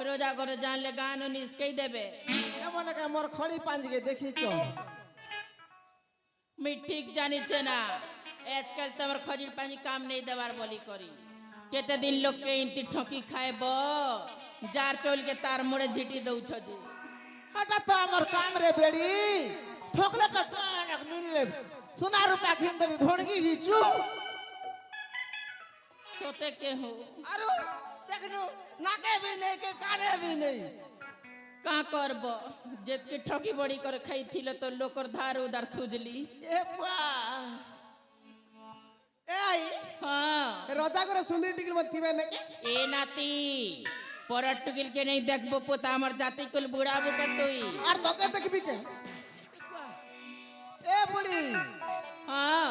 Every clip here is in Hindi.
রোজা করে জানলে গানও নিষ্কেই দেবে এমন একটা মোর খড়ি পাঞ্জিকে দেখিছ আমি ঠিক জানিছে না আজকাল তোমার খজির পানি কাম নেই দেবার বলি করি কেতে দিন লোককে ইন্তি ঠকি খাইব যার চলকে তার মোড়ে ঝিটি দৌছ যে এটা তো আমার কাম রে বেড়ি ঠকলে তো টাক মিললে সোনা রূপা কিন দেবি ভড়গি হিচু सोते के हो আরো দেখনু নাকে भी नहीं के काने भी नहीं का करब जेतके ठकी बड़ी कर खाइथिल तो लोकर धार उधार सुजली ए बुआ ए आई हाँ রোজা করে সুন্দর টিকিল মত থিবে নাকি ए नाती পরার টুকিল के नहीं देखबो पोता हमर जाति कुल बुढ़ाबो के तुई আর তোকে দেখবি কে এ বুড়ি हाँ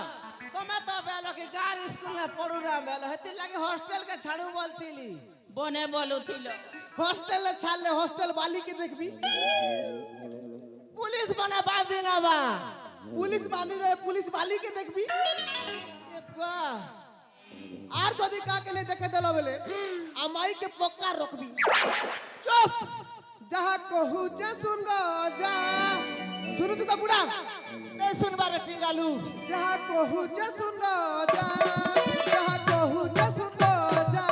তুমি তো বেলো কি গার স্কুল में পড়ু রা বেলো হেতি লাগি হস্টেল के ছাড়ু বলতিলি बने बोलू थिल हॉस्टल ले छाड़ले हॉस्टल वाली के देखबी पुलिस बने बांधी ना बा पुलिस बांधी रे पुलिस वाली के देखबी ए बा आर जदी का के नहीं देखे देलो बेले अमाई के पक्का रखबी चुप जहां कहू जे सुन गो जा सुनु तू तो बुढ़ा नहीं सुनबा रे टिंगालू जहां कहू जे सुन गो जा जहां कहू जे सुन गो जा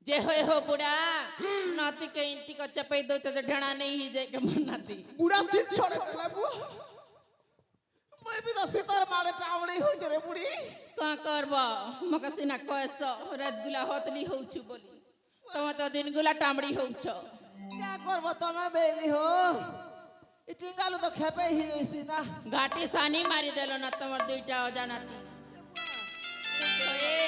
जे होए हो बुढ़ा नाती के इंती को चपई दो तो ढणा नहीं ही जाए के मन नाती बुढ़ा सिर छोड़े चला बुआ मैं भी तो सितार मारे टावड़ी हो जरे बुढ़ी का करब मकसिना कैसो रात गुला होतली होछु बोली तुम तो दिन गुला टामड़ी होछ क्या करब तमे बेली हो इटिंगालू तो खेपे ही इसी ना घाटी सानी मारी देलो ना तमर दुईटा हो जानाती ओए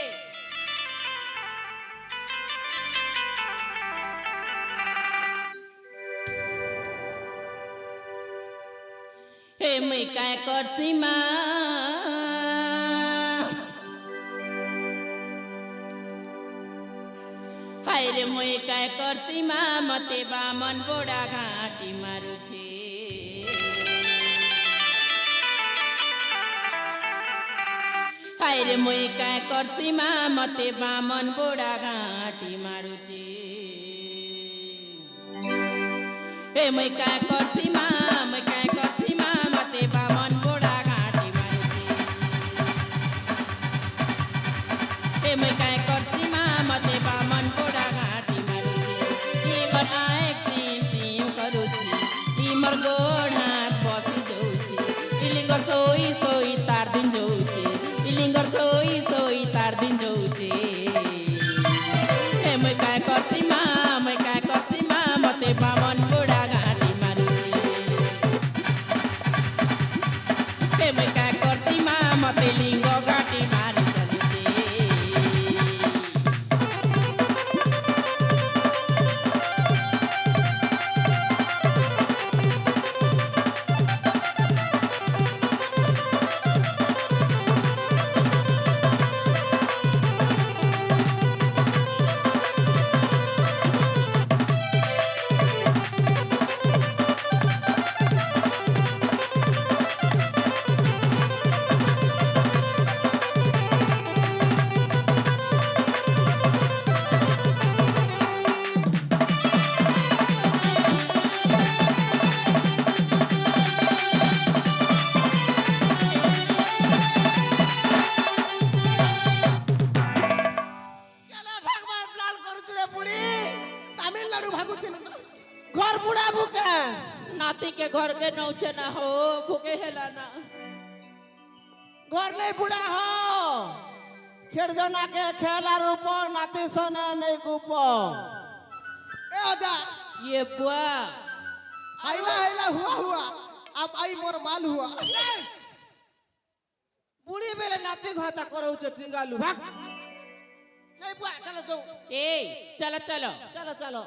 हे मैं काय करसी माँ हाय रे मैं काय करसी माँ मते बामन बोड़ा घाटी मारू छे हाय रे मैं काय करसी माँ मते बामन बोड़ा घाटी मारू छे हे मैं काय करसी माँ मैं काय करसी माँ मते बामन बोड़ा घाटी मारू छे हे मैं काय करसी माँ मते बामन बोड़ा घाटी मारू छे ई बनाए क्रीम करू छी ई मोर गोड़ हाथ बसी जाऊ छी ई लिंगर सोई सोई तार दिन जाऊ छी ई लिंगर सोई सोई तार दिन जाऊ छी हे मैं काय करसी माँ मैं काय करसी माँ मते बामन बोड़ा घाटी मारू छे हे मैं काय करसी माँ मते लिंगो घाटी मारू चलू छे नाती के घर के नौचे ना हो भूखे हेला ना घर नहीं बुढ़ा हो खेड़ जना के खेला रूप नाती सने नहीं गुप ए आजा ये बुआ हैला हैला हुआ अब आई मोर माल हुआ बुढ़ी बेले नाती घाता करो टिंगालू भाग नहीं बुआ चलो जाओ ए चलो चलो चलो चलो